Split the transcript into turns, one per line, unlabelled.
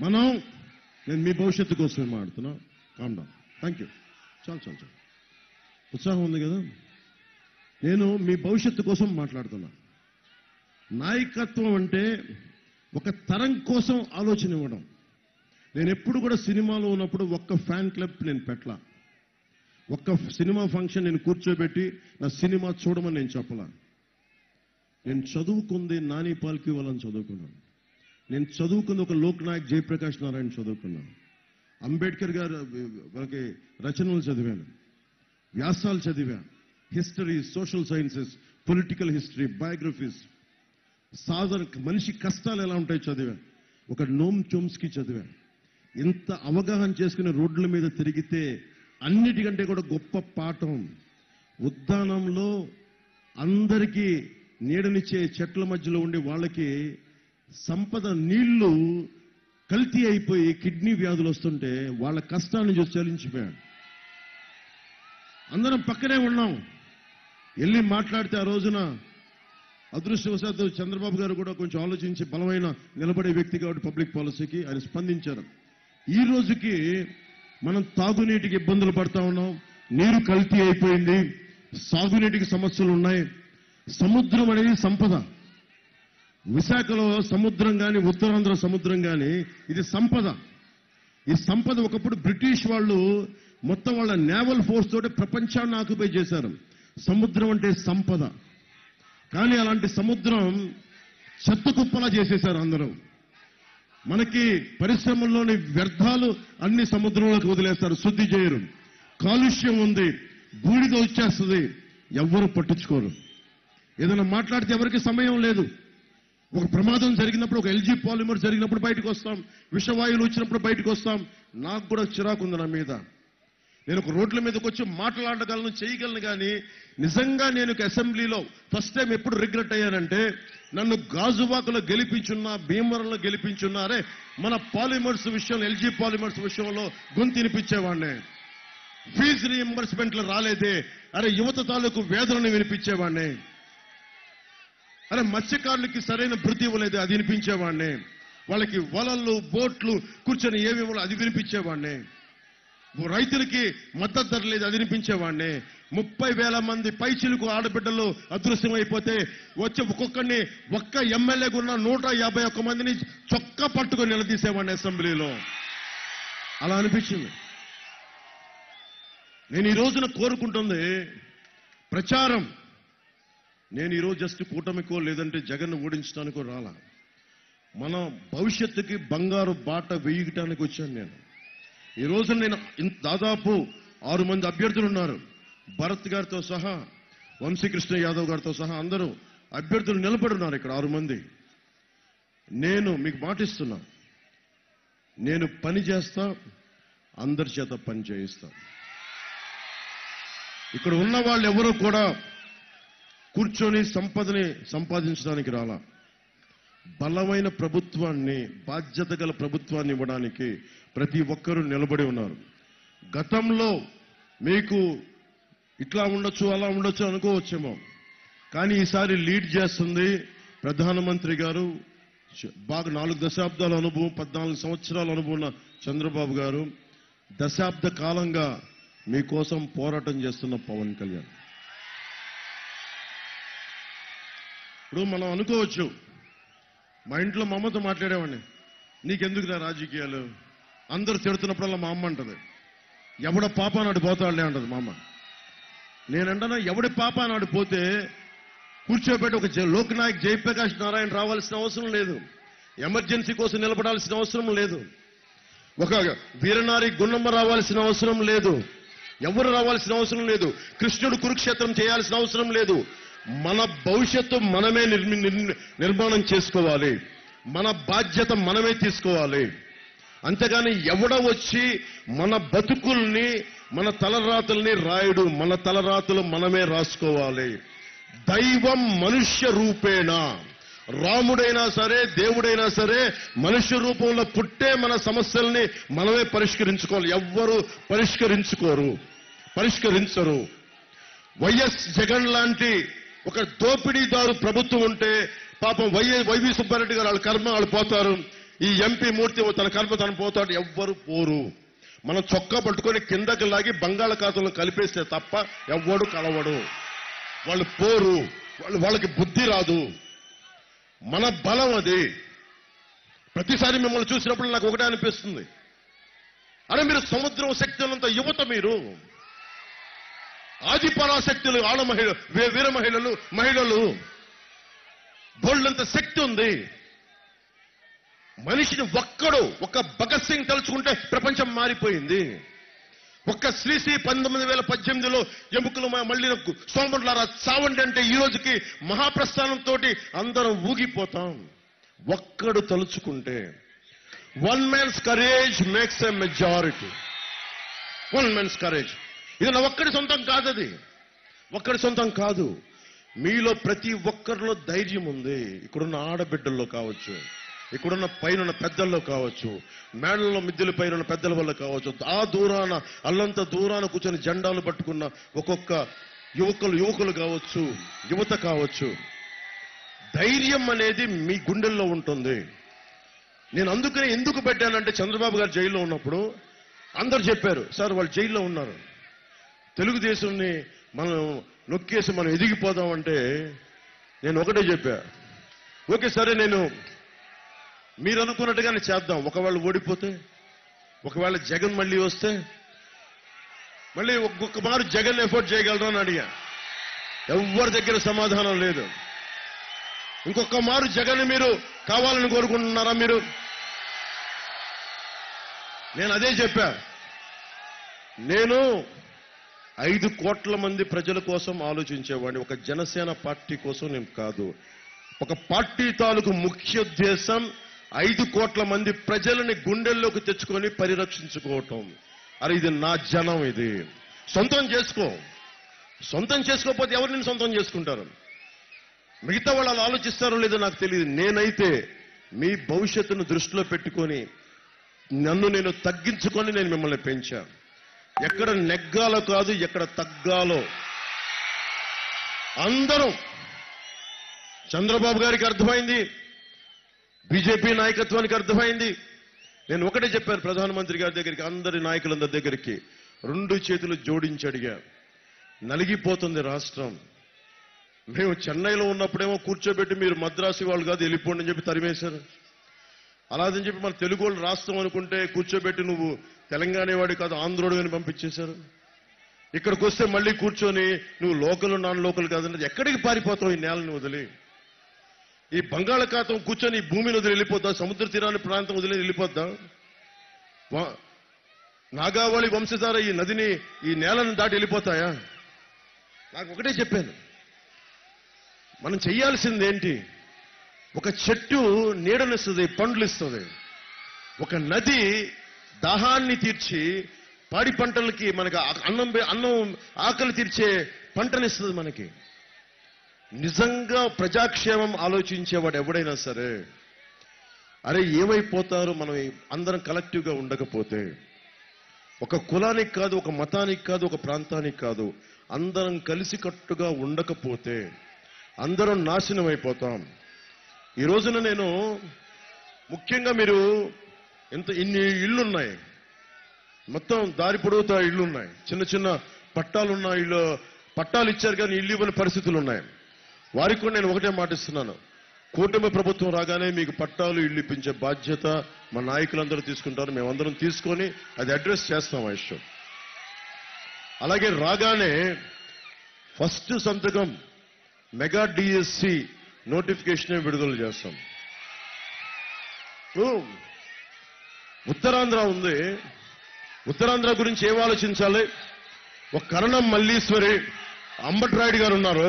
నేను మీ భవిష్యత్తు కోసమే మాట్లాడుతున్నా. Calm down. Thank you. చాలు. ఉత్సాహం ఉంది కదా. నేను మీ భవిష్యత్తు కోసం మాట్లాడుతున్నా. నాయకత్వం అంటే ఒక తరం కోసం ఆలోచన ఇవ్వడం. నేను ఎప్పుడు కూడా సినిమాలో ఉన్నప్పుడు ఒక్క ఫ్యాన్ క్లబ్ నేను పెట్టలా. ఒక్క సినిమా ఫంక్షన్ నేను కూర్చోబెట్టి నా సినిమా చూడమని నేను చెప్పలా. నేను చదువుకుంది నాని పాల్కి వాళ్ళని చదువుకున్నాను. నేను చదువుకుంది ఒక లోక్నాయక్ జయప్రకాష్ నారాయణ చదువుకున్నాను. అంబేద్కర్ గారు వాళ్ళకి రచనలు చదివాను, వ్యాసాలు చదివాను, history, social sciences, political history, biographies, సాధారణ మనిషి కష్టాలు ఎలా ఉంటాయో చదివాను. ఒక నోమ్ చోమ్స్కీ చదివాను. ఇంత అవగాహన చేసుకునే రోడ్ల మీద తిరిగితే అన్నిటికంటే కూడా గొప్ప పాఠం ఉద్యానంలో అందరికీ నీడనిచ్చే చెట్ల మధ్యలో ఉండి వాళ్ళకి సంపద నీళ్లు కల్తీ అయిపోయి కిడ్నీ వ్యాధులు వస్తుంటే వాళ్ళ కష్టాన్ని చూసి చలించిపోయాడు. అందరం పక్కనే ఉన్నాం. వెళ్ళి మాట్లాడితే ఆ రోజున అదృష్టవశాత్తు చంద్రబాబు గారు కూడా కొంచెం ఆలోచించి బలమైన నిలబడే వ్యక్తి కాబట్టి పబ్లిక్ పాలసీకి ఆయన స్పందించారు. ఈ రోజుకి మనం తాగునీటికి ఇబ్బందులు పడతా ఉన్నాం. నీరు కల్తీ అయిపోయింది, సాగునీటికి సమస్యలు ఉన్నాయి. సముద్రం అనేది సంపద. విశాఖలో సముద్రం కానీ ఉత్తరాంధ్ర సముద్రం కానీ ఇది సంపద. ఈ సంపద ఒకప్పుడు బ్రిటిష్ వాళ్ళు మొత్తం వాళ్ళ నేవల్ ఫోర్స్ తోటి ప్రపంచాన్ని ఆక్యుపై చేశారు. సముద్రం అంటే సంపద. కానీ అలాంటి సముద్రం చెత్త కుప్పలా చేసేశారు అందరూ. మనకి పరిశ్రమల్లోని వ్యర్థాలు అన్ని సముద్రంలోకి వదిలేస్తారు, శుద్ధి చేయరు. కాలుష్యం ఉంది, బూడిద వచ్చేస్తుంది, ఎవ్వరూ పట్టించుకోరు. ఏదైనా మాట్లాడితే ఎవరికి సమయం లేదు. ఒక ప్రమాదం జరిగినప్పుడు, ఒక ఎల్జీ పాలిమర్ జరిగినప్పుడు బయటకు వస్తాం, విషవాయువులు వచ్చినప్పుడు బయటకు వస్తాం. నాకు కూడా చిరాకు ఉంది నా మీద. నేను ఒక రోడ్ల మీదకి వచ్చి మాట్లాడగలను, చేయగలను. కానీ నిజంగా నేను అసెంబ్లీలో ఫస్ట్ టైం ఎప్పుడు రిగ్రెట్ అయ్యానంటే, నన్ను గాజువాకలో గెలిపించున్నా, భీమవరంలో గెలిపించున్నారే, మన పాలిమర్స్ విషయంలో, ఎల్జీ పాలిమర్స్ విషయంలో గొంతినిపించేవాడిని. ఫీజు రీఎంబర్స్మెంట్లు రాలేదే, అరే యువత తాలూకు వేదనను వినిపించేవాడిని. అరే మత్స్యకారులకి సరైన భృతి ఇవ్వలేదు, అది వినిపించేవాడిని. వాళ్ళకి వలలు, బోట్లు కూర్చొని ఏమి ఇవ్వాలి అది వినిపించేవాడిని. రైతులకి మద్దతు ధర లేదు, అది వినిపించేవాడిని. 30,000 మంది పైచిలుకు ఆడబిడ్డలు అదృశ్యమైపోతే వచ్చి ఒక్కొక్కరిని ఒక్క ఎమ్మెల్యేగా ఉన్న 151 మందిని చొక్కా పట్టుకొని నిలదీసేవాడిని అసెంబ్లీలో. అలా అనిపించింది. నేను ఈ రోజున కోరుకుంటుంది ప్రచారం. నేను ఈరోజు జస్ట్ కూటమికో లేదంటే జగన్ ఓడించడానికో రాలా. మన భవిష్యత్తుకి బంగారు బాట వేయటానికి వచ్చాను నేను. ఈ రోజు నేను దాదాపు 6 మంది అభ్యర్థులు ఉన్నారు. భరత్ గారితో సహా, వంశీకృష్ణ యాదవ్ గారితో సహా అందరూ అభ్యర్థులు నిలబడున్నారు ఇక్కడ 6 మంది. నేను మీకు మాటిస్తున్నా, నేను పని చేస్తా, అందరి చేత పని చేయిస్తా. ఇక్కడ ఉన్న వాళ్ళు ఎవరూ కూడా కూర్చొని సంపదని సంపాదించడానికి రాలా. బలమైన ప్రభుత్వాన్ని, బాధ్యత గల ప్రభుత్వాన్ని ఇవ్వడానికి ప్రతి ఒక్కరూ నిలబడి ఉన్నారు. గతంలో మీకు ఇట్లా ఉండొచ్చు, అలా ఉండొచ్చు అనుకోవచ్చేమో, కానీ ఈసారి లీడ్ చేస్తుంది ప్రధానమంత్రి గారు. బాగా 4 దశాబ్దాల అనుభవం, 14 సంవత్సరాల అనుభవం ఉన్న చంద్రబాబు గారు. దశాబ్ద కాలంగా మీకోసం పోరాటం చేస్తున్న పవన్ కళ్యాణ్. ఇప్పుడు మనం అనుకోవచ్చు, మా ఇంట్లో మా అమ్మతో మాట్లాడేవాడిని, నీకెందుకు నా రాజకీయాలు, అందరూ తిడుతున్నప్పుడల్లా మా అమ్మ అంటది, ఎవడ పాప నాడు పోతాడులే అంటది మా అమ్మ. నేనంటనా ఎవడి పాప నాడు పోతే కూర్చోబెట్టి ఒక లోక్నాయక్ జయప్రకాష్ నారాయణ రావాల్సిన అవసరం లేదు, ఎమర్జెన్సీ కోసం నిలబడాల్సిన అవసరం లేదు, ఒక వీరనారి గున్నమ్మ రావాల్సిన అవసరం లేదు, ఎవరు రావాల్సిన అవసరం లేదు, కృష్ణుడు కురుక్షేత్రం చేయాల్సిన అవసరం లేదు. మన భవిష్యత్తు మనమే నిర్మాణం చేసుకోవాలి. మన బాధ్యత మనమే తీసుకోవాలి. అంతేగాని ఎవడ వచ్చి మన బతుకుల్ని, మన తలరాతుల్ని రాయుడు. మన తలరాతులు మనమే రాసుకోవాలి. దైవం మనుష్య రూపేణ, రాముడైనా సరే, దేవుడైనా సరే మనుష్య రూపంలో పుట్టే మన సమస్యల్ని మనమే పరిష్కరించుకోవాలి. ఎవ్వరూ పరిష్కరించరు. వైఎస్ జగన్ లాంటి ఒక దోపిడీదారు ప్రభుత్వం ఉంటే పాపం వైవి సుబ్బారెడ్డి గారు వాళ్ళ కర్మ వాళ్ళు పోతారు. ఈ ఎంపీ మూర్తి తన కర్మ తను పోతాడు, ఎవ్వరు పోరు. మనం చొక్కా పట్టుకొని కిందకి లాగి బంగాళాఖాతంలో కలిపేస్తే తప్ప ఎవ్వడు కలవడు. వాళ్ళు పోరు, వాళ్ళకి బుద్ధి రాదు. మన బలం అది. ప్రతిసారి మిమ్మల్ని చూసినప్పుడు నాకు ఒకటే అనిపిస్తుంది, అరే మీరు సముద్రం శక్తులంత యువత, మీరు ఆది పరాశక్తులు, ఆడ వీర మహిళలు బోళ్ళంత శక్తి ఉంది. మనిషిని ఒక్క భగత్ సింగ్ తలుచుకుంటే ప్రపంచం మారిపోయింది. ఒక్క శ్రీశ్రీ 1918లో ఎముకలు మళ్ళీ సోమరులారా చావండి అంటే ఈ రోజుకి మహాప్రస్థానంతో అందరం ఊగిపోతాం. ఒక్కడు తలుచుకుంటే. One man's courage makes a majority. One man's courage. ఇది నా ఒక్కడి సొంతం కాదు, అది ఒక్కడి సొంతం కాదు. మీలో ప్రతి ఒక్కరిలో ధైర్యం ఉంది. ఇక్కడున్న ఆడబిడ్డల్లో కావచ్చు, ఇక్కడున్న పైన పెద్దల్లో కావచ్చు, మేడల్లో మిద్దెల పైన పెద్దల వల్ల కావచ్చు, ఆ దూరాన అల్లంత దూరాన కూర్చొని జెండాలు పట్టుకున్న ఒక్కొక్క యువకులు కావచ్చు, యువత కావచ్చు. ధైర్యం అనేది మీ గుండెల్లో ఉంటుంది. నేను అందుకనే ఎందుకు పెట్టానంటే, చంద్రబాబు గారు జైల్లో ఉన్నప్పుడు అందరు చెప్పారు, సార్ వాళ్ళు జైల్లో ఉన్నారు, తెలుగుదేశంని మనం నొక్కేసి మనం ఎదిగిపోదామంటే నేను ఒకటే చెప్పా, ఓకే సరే నేను మీరు అనుకున్నట్టుగానే చేద్దాం. ఒకవేళ ఓడిపోతే, ఒకవేళ జగన్ మళ్ళీ వస్తే, మళ్ళీ ఒక్కొక్క మారు జగన్ ఎఫోర్డ్ చేయగలరా అని అడిగా. ఎవరి దగ్గర సమాధానం లేదు. ఇంకొక మారు జగన్ మీరు కావాలని కోరుకుంటున్నారా మీరు? నేను అదే చెప్పా. నేను 5 కోట్ల మంది ప్రజల కోసం ఆలోచించేవాడిని, ఒక జనసేన పార్టీ కోసం నేను కాదు. ఒక పార్టీ తాలూకు ముఖ్య ఉద్దేశం 5 కోట్ల మంది ప్రజలని గుండెల్లోకి తెచ్చుకొని పరిరక్షించుకోవటం. అరే ఇది నా జనం, ఇది సొంతం చేసుకో. సొంతం చేసుకోకపోతే ఎవరు నేను సొంతం చేసుకుంటారు? మిగతా వాళ్ళు అలా ఆలోచిస్తారో లేదో నాకు తెలియదు. నేనైతే మీ భవిష్యత్తును దృష్టిలో పెట్టుకొని నన్ను నేను తగ్గించుకొని నేను మిమ్మల్ని పెంచా. ఎక్కడ నెగ్గాలో కాదు, ఎక్కడ తగ్గాలో. అందరం చంద్రబాబు గారికి అర్థమైంది, బీజేపీ నాయకత్వానికి అర్థమైంది. నేను ఒకటే చెప్పాను ప్రధానమంత్రి గారి దగ్గరికి, అందరి నాయకులందరి దగ్గరికి 2 చేతులు జోడించి అడిగా. నలిగిపోతుంది రాష్ట్రం. మేము చెన్నైలో ఉన్నప్పుడేమో కూర్చోబెట్టి మీరు మద్రాసు వాళ్ళు కాదు వెళ్ళిపోండి అని చెప్పి తరిమేశారు. అలాదని చెప్పి మన తెలుగు వాళ్ళు రాష్ట్రం అనుకుంటే కూర్చోబెట్టి నువ్వు తెలంగాణ వాడి కాదు ఆంధ్రోడు అని పంపించేశారు. ఇక్కడికి వస్తే మళ్ళీ కూర్చొని నువ్వు లోకల్ నాన్ లోకల్ కాదంటే ఎక్కడికి పారిపోతావు? ఈ నేలని వదిలి, ఈ బంగాళాఖాతం కూర్చొని ఈ భూమిని వదిలి వెళ్ళిపోద్దా? సముద్ర తీరాన్ని ప్రాంతం వదిలి వెళ్ళిపోద్దా? నాగావళి వంశధార ఈ నదిని, ఈ నేలను దాటి వెళ్ళిపోతాయా? నాకు ఒకటే చెప్పాను, మనం చెయ్యాల్సింది ఏంటి? ఒక చెట్టు నీడనిస్తుంది, పండ్లు ఇస్తుంది. ఒక నది దాహాన్ని తీర్చి పాడి పంటలకి మనకి అన్నం ఆకలి తీర్చే పంటనిస్తుంది మనకి. నిజంగా ప్రజాక్షేమం ఆలోచించేవాడు ఎవడైనా సరే, అరే ఏమైపోతారు మనం అందరం కలెక్టివ్గా ఉండకపోతే? ఒక కులానికి కాదు, ఒక మతానికి కాదు, ఒక ప్రాంతానికి కాదు, అందరం కలిసికట్టుగా ఉండకపోతే అందరం నాశనం అయిపోతాం. ఈ రోజున నేను ముఖ్యంగా మీరు ఇన్ని ఇళ్లున్నాయి, మొత్తం దారి పొడవుతా ఇళ్లున్నాయి, చిన్న చిన్న పట్టాలున్న ఇళ్ళు, పట్టాలు ఇచ్చారు కానీ ఇల్లు ఇవ్వని పరిస్థితులు ఉన్నాయి. వారికి కూడా నేను ఒకటే మాటిస్తున్నాను, కూటమి ప్రభుత్వం రాగానే మీకు పట్టాలు ఇల్లు ఇప్పించే బాధ్యత మా నాయకులందరూ తీసుకుంటారు. మేమందరం తీసుకొని అది అడ్రస్ చేస్తాం ఆ ఇష్యూ. అలాగే రాగానే ఫస్ట్ సంతకం మెగా డిఎస్సి నోటిఫికేషన్ విడుదల చేస్తాం. ఉత్తరాంధ్ర ఉంది, ఉత్తరాంధ్ర గురించి ఏం ఆలోచించాలి? ఒక కరణం మల్లీశ్వరి, అంబట్రాయుడు గారు ఉన్నారు,